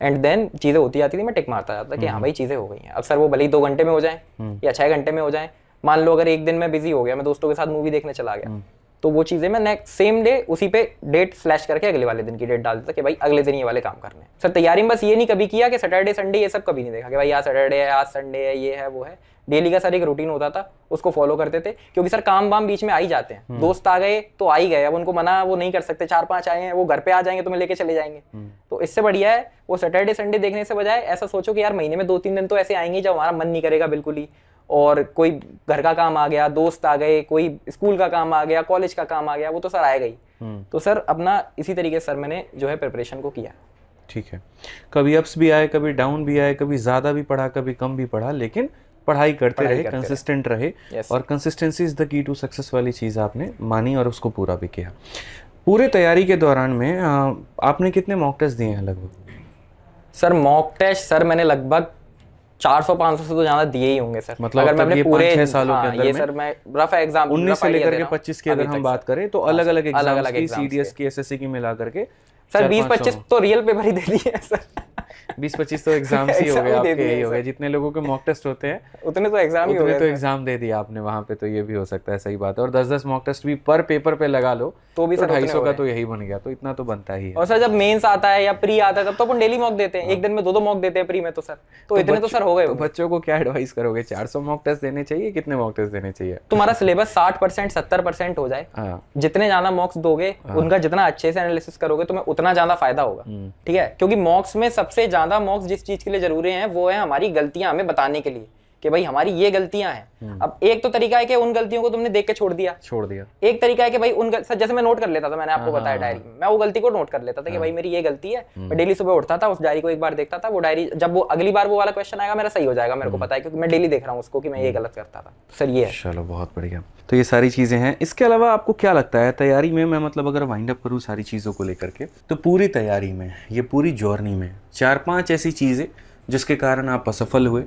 एंड देन चीजें होती आती थी, मैं टिक मारता जाता कि हाँ भाई चीजें हो गई हैं। अब सर वो भले ही 2 घंटे में हो जाए या 6 घंटे में हो जाए। मान लो अगर एक दिन में बिजी हो गया, मैं दोस्तों के साथ मूवी देखने चला गया, तो वो चीजें मैं नेक्स्ट सेम डे उसी पे डेट स्लैश करके अगले वाले दिन की डेट डाल देता कि भाई अगले दिन ये वाले काम करने हैं। सर तैयारी में बस ये नहीं कभी किया कि सैटरडे संडे ये सब कभी नहीं देखा कि भाई आज सैटरडे है, आज संडे है, ये है वो है। डेली का सर एक रूटीन होता था, उसको फॉलो करते थे, क्योंकि सर काम वाम बीच में आ ही जाते हैं। दोस्त आ गए तो आ ही गए, अब उनको मना वो नहीं कर सकते। 4-5 आए हैं, वो घर पे आ जाएंगे तो मैं लेके चले जाएंगे। तो इससे बढ़िया है वो सैटरडे संडे देखने से बजाय ऐसा सोचो कि यार महीने में 2-3 दिन तो ऐसे आएंगे जब हमारा मन नहीं करेगा बिल्कुल ही, और कोई घर का काम आ गया, दोस्त आ गए, कोई स्कूल का काम आ गया, कॉलेज का काम आ गया, वो तो सर आएगा ही। तो सर अपना इसी तरीके से सर मैंने जो है प्रिपरेशन को किया। ठीक है, कभी अप्स भी आए, कभी डाउन भी आए, कभी ज़्यादा भी पढ़ा, कभी कम भी पढ़ा, लेकिन पढ़ाई करते रहे, कंसिस्टेंट रहे। और consistency is the key to success वाली चीज़ आपने मानी और उसको पूरा भी किया। पूरे तैयारी के दौरान में आपने कितने मॉक टेस्ट दिए हैं लगभग? सर मॉक टेस्ट सर मैंने लगभग 400-500 से तो ज्यादा दिए ही होंगे सर। मतलब अगर मैं अपने पूरे 6 सालों के अंदर ये सर मैं रफ एग्जाम 19 से लेकर के 25 की अगर हम बात करें तो अलग अलग एग्जाम्स की, सीडीएस की, एसएससी की मिला करके सर 20-25 तो रियल पेपर ही दे दिए हैं सर। 20-25 तो एग्जाम्स ही हो गए आपके, यही हो गए। जितने लोगों के मॉक टेस्ट होते हैं उतने तो एग्जाम ही हो गए, तो एग्जाम दे दिया आपने वहां पे, तो ये भी हो सकता है, सही बात है। और 10-10 मॉक टेस्ट भी पर पेपर पे लगा लो तो भी सर 250 का तो यही बन गया, तो इतना तो बनता ही है। और सर जब मेंस आता है या प्री आता है तब तो अपन डेली मॉक देते हैं, एक दिन में 2-2 मॉक देते हैं प्री में, तो सर तो इतने तो सर हो गए। तो बच्चों को क्या एडवाइस करोगे, 400 मॉक टेस्ट देने चाहिए, कितने मॉक टेस्ट देने चाहिए? तुम्हारा सिलेबस 60% 70% हो जाए, जितने ज्यादा मॉक्स दोगे उनका जितना अच्छे से एनालिसिस करोगे तुम्हें उतना ज्यादा फायदा होगा। ठीक है, क्योंकि मॉक्स में सबसे ज्यादा मॉक्स जिस चीज के लिए जरूरी हैं वो है हमारी गलतियां हमें बताने के लिए कि भाई हमारी ये गलतियां हैं। अब एक तो तरीका है कि उन गलतियों को तुमने देख के छोड़ दिया। एक तरीका है कि भाई सर जैसे मैं नोट कर लेता था, मैंने आपको बताया डायरी में, मैं वो गलती को नोट कर लेता था कि भाई मेरी ये गलती है। मैं डेली सुबह उठता था, उस डायरी को एक बार देखता था, वो डायरी जब वो अगली बार वो वाला क्वेश्चन आएगा मेरा सही हो जाएगा, मेरे को पता है क्योंकि मैं डेली देख रहा हूँ उसको कि मैं ये गलत करता था। सर ये है। चलो बहुत बढ़िया। तो ये सारी चीजें हैं। इसके अलावा आपको क्या लगता है तैयारी में, मैं मतलब अगर वाइंड अप करूँ सारी चीजों को लेकर के, तो पूरी तैयारी में, ये पूरी जर्नी में 4-5 ऐसी चीजें जिसके कारण आप असफल हुए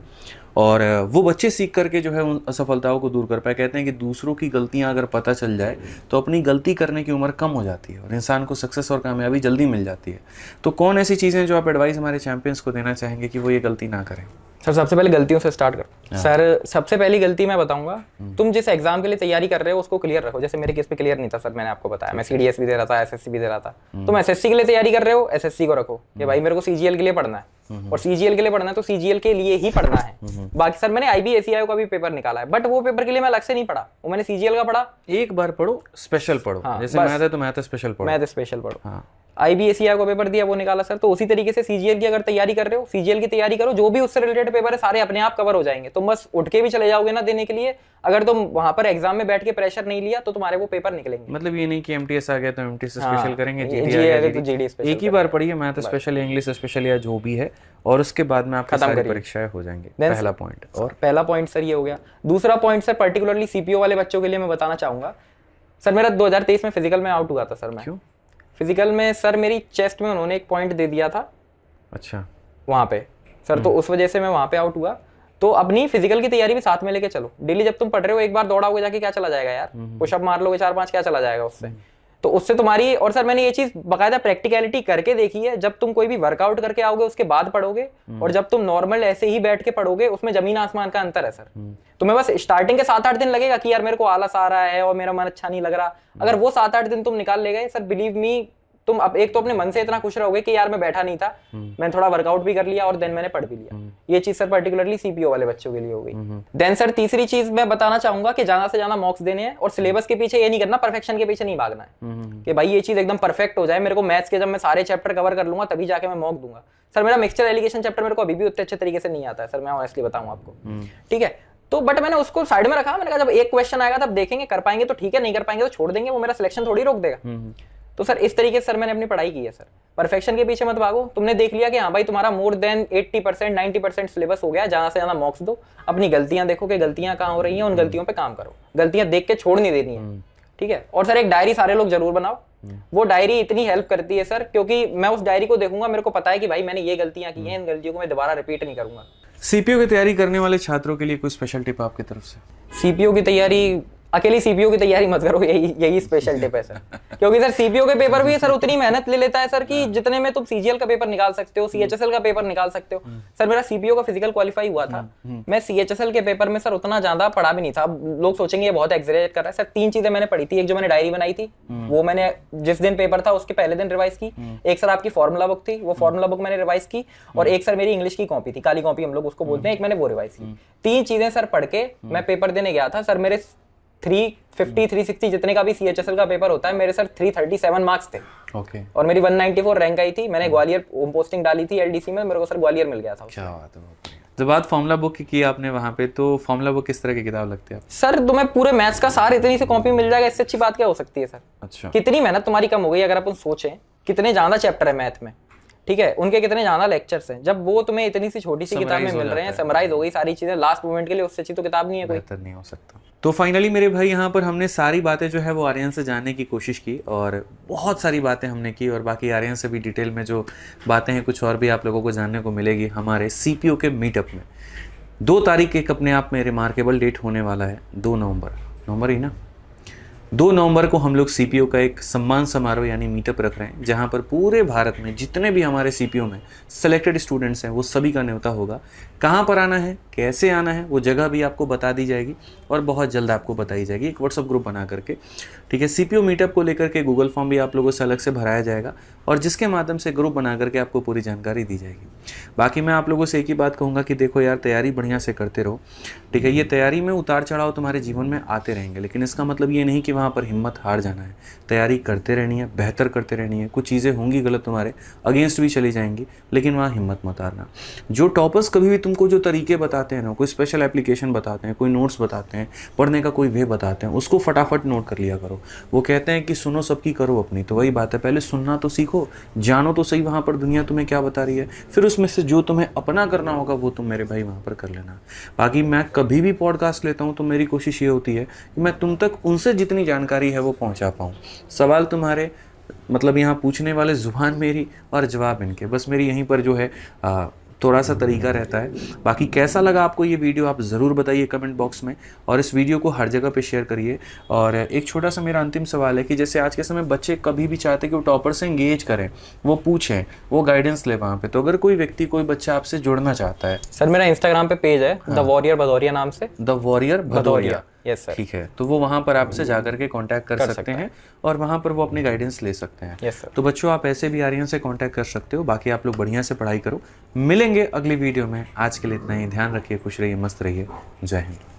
और वो बच्चे सीख करके जो है उन असफलताओं को दूर कर पाए? कहते हैं कि दूसरों की गलतियां अगर पता चल जाए तो अपनी गलती करने की उम्र कम हो जाती है और इंसान को सक्सेस और कामयाबी जल्दी मिल जाती है। तो कौन ऐसी चीज़ें जो आप एडवाइस हमारे चैंपियंस को देना चाहेंगे कि वो ये गलती ना करें? सर सबसे पहले गलतियों से स्टार्ट करो। सर सबसे पहली गलती मैं बताऊंगा, तुम जिस एग्जाम के लिए तैयारी कर रहे हो उसको क्लियर रखो। जैसे मेरे केस पे क्लियर नहीं था सर, मैंने आपको बताया, मैं सीडीएस भी दे रहा था, एसएससी भी दे रहा था। तुम एसएससी के लिए तैयारी कर रहे हो, एसएससी को रखो कि भाई मेरे को सीजीएल के लिए पढ़ना है, और सीजीएल के लिए पढ़ना है तो सीजीएल के लिए ही पढ़ना है। बाकी सर मैंने आईबीएसईआई का भी पेपर निकाला है, बट वो पेपर के लिए मैं अलग से नहीं पढ़ा, वो मैंने सीजीएल का पढ़ा। एक बार पढ़ो, स्पेशल पढ़ो, जैसे मैथ है तो मैथ स्पेशल पढ़ो, मैथ स्पेशल पढ़ो। आईबीएसईआई का पेपर दिया, वो निकाला सर। तो उसी तरीके से सीजीएल की अगर तैयारी कर रहे हो, सीजीएल की तैयारी करो, जो भी उससे रिलेटेड पेपर है सारे अपने आप कवर हो जाएंगे। तुम बस उठ के भी चले जाओगे ना देने के लिए, अगर तुम वहां पर एग्जाम में बैठ के प्रेशर नहीं लिया तो तुम्हारे वो पेपर निकलेंगे। मतलब ये नहीं कि एमटीएस आ गया तो एमटीएस स्पेशल करेंगे, जीडी स्पेशल, एक ही बार पढ़िए मैथ स्पेशल, इंग्लिश स्पेशल या जो भी है, और उसके बाद में आपकी सारी परीक्षाएं हो जाएंगी। पहला पॉइंट। और पहला पॉइंट सर ये हो गया। दूसरा पॉइंट सर पर्टिकुलरली सीपीओ वाले बच्चों के लिए मैं बताना चाहूंगा। सर मेरा 2023 में फिजिकल में आउट हुआ था सर। मैं क्यों? फिजिकल में सर मेरी चेस्ट में उन्होंने एक पॉइंट दे दिया था। अच्छा। वहां पे सर तो उस वजह से मैं वहां पे आउट हुआ। तो अपनी फिजिकल की तैयारी भी साथ में लेके चलो। डेली जब तुम पढ़ रहे हो एक बार दौड़ाओगे जाके क्या चला जाएगा यार, पुशअप मार लोगे 4-5 क्या चला जाएगा उससे। तो उससे तुम्हारी, और सर मैंने ये चीज बकायदा प्रैक्टिकलिटी करके देखी है, जब तुम कोई भी वर्कआउट करके आओगे उसके बाद पढ़ोगे और जब तुम नॉर्मल ऐसे ही बैठ के पढ़ोगे उसमें जमीन आसमान का अंतर है सर। तुम्हें बस स्टार्टिंग के 7-8 दिन लगेगा कि यार मेरे को आलस आ रहा है और मेरा मन अच्छा नहीं लग रहा। अगर वो 7-8 दिन तुम निकाल ले गए सर, बिलीव मी, तुम अब एक तो अपने मन से इतना खुश रहोगे कि यार मैं बैठा नहीं था, मैंने थोड़ा वर्कआउट भी कर लिया और देन मैंने पढ़ भी लिया। ये चीज सर पर्टिकुलरली सीपीओ वाले बच्चों के लिए हो गई। देन सर तीसरी चीज मैं बताना चाहूंगा कि ज्यादा से ज्यादा मॉक्स देने हैं और सिलेबस के पीछे ये नहीं करना, परफेक्शन के पीछे नहीं भागना है कि भाई ये चीज एकदम परफेक्ट हो जाए। मेरे को मैथ्स के जब मैं सारे चैप्टर कवर कर लूंगा तभी जाके मैं मॉक दूंगा। सर मेरा मिक्सचर एलिगेशन चैप्टर मेरे को अभी भी उतने अच्छे तरीके से नहीं आता है सर, मैं ऑनेस्टली बताऊं आपको। ठीक है, तो बट मैंने उसको साइड में रखा। मैंने कहा जब एक क्वेश्चन आएगा तब देखेंगे, कर पाएंगे तो ठीक है, नहीं कर पाएंगे तो छोड़ देंगे, वो मेरा सिलेक्शन थोड़ी रोक देगा। तो सर इस तरीके से सर मैंने अपनी पढ़ाई की है सर। परफेक्शन के पीछे मत भागो, तुमने देख लिया कि हाँ भाई तुम्हारा मोर देन 80% 90% सिलेबस हो गया, जहां से ज्यादा मार्क्स दो, अपनी गलतियां देखो कि गलतियां कहाँ हो रही हैं, उन गलतियों पे काम करो, गलतियां देख के छोड़ नहीं देनी है, ठीक है। और सर एक डायरी सारे लोग जरूर बनाओ, वो डायरी इतनी हेल्प करती है सर, क्योंकि मैं उस डायरी को देखूंगा, मेरे को पता है कि भाई मैंने ये गलतियां की हैं, इन गलतियों को मैं दोबारा रिपीट नहीं करूंगा। सीपीयू की तैयारी करने वाले छात्रों के लिए कोई स्पेशल टिप आपकी तरफ से? सीपीयू की तैयारी, अकेली सीपीयू की तैयारी मत करो, यही स्पेशल टिप है सर। क्योंकि सर सीपीयू के पेपर भी सर उतनी मेहनत ले लेता है सर कि जितने में तुम सीजीएल का पेपर निकाल सकते हो, सीएचएसएल का पेपर निकाल सकते हो। सर मेरा सीपीयू का फिजिकल क्वालिफाई हुआ था, मैं सीएचएसएल के पेपर में सर उतना ज्यादा पढ़ा भी नहीं था। अब लोग सोचेंगे ये बहुत एग्जैजरेट कर रहा है सर। 3 चीजें मैंने पढ़ी थी, एक जो मैंने डायरी बनाई थी वो मैंने जिस दिन पेपर था उसके पहले दिन रिवाइज की, एक सर आपकी फॉर्मूला बुक थी, वो फॉर्मूला बुक मैंने रिवाइज की, और एक सर मेरी इंग्लिश की कॉपी थी, काली कॉपी हम लोग उसको बोलते हैं, एक मैंने वो रिवाइज की। 3 चीजें सर पढ़ के मैं पेपर देने गया था। सर मेरे 350 360 जितने का भी सीएचएसएल का पेपर होता है, मेरे सर 337 मार्क्स थे। ओके। और मेरी 194 रैंक आई थी। मैंने ग्वालियर होम पोस्टिंग डाली थी एलडीसी में, मेरे को सर ग्वालियर मिल गया था। क्या बात है। जब बात फॉर्मूला बुक की की आपने वहां पे, तो फॉर्मूला बुक किस तरह की किताब लगती है आपको? सर तुम्हें पूरे मैथ्स का सार इतनी सी कॉपी मिल जाएगा, इससे अच्छी बात क्या हो सकती है सर। अच्छा। कितनी मेहनत तुम्हारी कम हो गई अगर अपन सोचें, कितने ज्यादा चैप्टर है मैथ में, ठीक है, उनके कितने ज्यादा लेक्चर्स हैं, जब वो तुम्हें इतनी सी छोटी सी किताब में मिल रहे हैं, समराइज हो गई सारी चीजें लास्ट मोमेंट के लिए, उससे अच्छी तो किताब नहीं है कोई। बेहतर नहीं हो सकता। तो फाइनली मेरे भाई यहाँ पर हमने सारी बातें जो है वो आर्यन से जानने की कोशिश की, और बहुत सारी बातें हमने की, और बाकी आर्यन से भी डिटेल में जो बातें हैं कुछ और भी आप लोगों को जानने को मिलेगी हमारे सीपीयू के मीटअप में। 2 तारीख एक अपने आप में रिमार्केबल डेट होने वाला है, 2 नवंबर ही ना, 2 नवंबर को हम लोग सीपीयू का एक सम्मान समारोह यानी मीटअप रख रहे हैं, जहां पर पूरे भारत में जितने भी हमारे सीपीयू में सेलेक्टेड स्टूडेंट्स हैं वो सभी का न्योता होगा। कहां पर आना है, कैसे आना है, वो जगह भी आपको बता दी जाएगी, और बहुत जल्द आपको बताई जाएगी एक व्हाट्सअप ग्रुप बना करके, ठीक है। सीपीयू मीटअप को लेकर के गूगल फॉर्म भी आप लोगों से अलग से भराया जाएगा, और जिसके माध्यम से ग्रुप बना करके आपको पूरी जानकारी दी जाएगी। बाकी मैं आप लोगों से एक ही बात कहूँगा कि देखो यार, तैयारी बढ़िया से करते रहो, ठीक है। ये तैयारी में उतार चढ़ाव तुम्हारे जीवन में आते रहेंगे, लेकिन इसका मतलब ये नहीं कि वहाँ पर हिम्मत हार जाना है। तैयारी करते रहनी है, बेहतर करते रहनी है। कुछ चीज़ें होंगी गलत, तुम्हारे अगेंस्ट भी चली जाएंगी, लेकिन वहाँ हिम्मत मत हारना। जो टॉपर्स कभी भी तुमको जो तरीके बताते हैं ना, कोई स्पेशल एप्लीकेशन बताते हैं, कोई नोट्स बताते हैं, पढ़ने का कोई वे बताते हैं, उसको फटाफट नोट कर लिया करो। वो कहते हैं कि सुनो सबकी करो अपनी, तो वही बात है, पहले सुनना तो सीखो, जानो तो सही वहाँ पर दुनिया तुम्हें क्या बता रही है, फिर उसमें से जो तुम्हें अपना करना होगा वो तुम मेरे भाई वहाँ पर कर लेना। बाकी मैं कभी भी पॉडकास्ट लेता हूँ तो मेरी कोशिश ये होती है कि मैं तुम तक उनसे जितनी जानकारी है वो पहुँचा पाऊँ। सवाल तुम्हारे मतलब यहाँ पूछने वाले जुबान मेरी और जवाब इनके, बस मेरी यहीं पर जो है थोड़ा सा तरीका रहता है। बाकी कैसा लगा आपको ये वीडियो आप ज़रूर बताइए कमेंट बॉक्स में, और इस वीडियो को हर जगह पे शेयर करिए। और एक छोटा सा मेरा अंतिम सवाल है कि जैसे आज के समय बच्चे कभी भी चाहते हैं कि वो टॉपर से एंगेज करें, वो पूछें, वो गाइडेंस ले वहाँ पे, तो अगर कोई व्यक्ति कोई बच्चा आपसे जुड़ना चाहता है, सर मेरा इंस्टाग्राम पे पेज है द वॉरियर भदौरिया नाम से, the warrior Bhadauria, yes sir, ठीक है, तो वो वहाँ पर आपसे जाकर के कांटेक्ट कर सकते हैं, और वहाँ पर वो अपनी गाइडेंस ले सकते हैं। Yes sir. तो बच्चों आप ऐसे भी आर्यन से कांटेक्ट कर सकते हो। बाकी आप लोग बढ़िया से पढ़ाई करो, मिलेंगे अगली वीडियो में। आज के लिए इतना ही, ध्यान रखिए, खुश रहिए, मस्त रहिए, जय हिंद।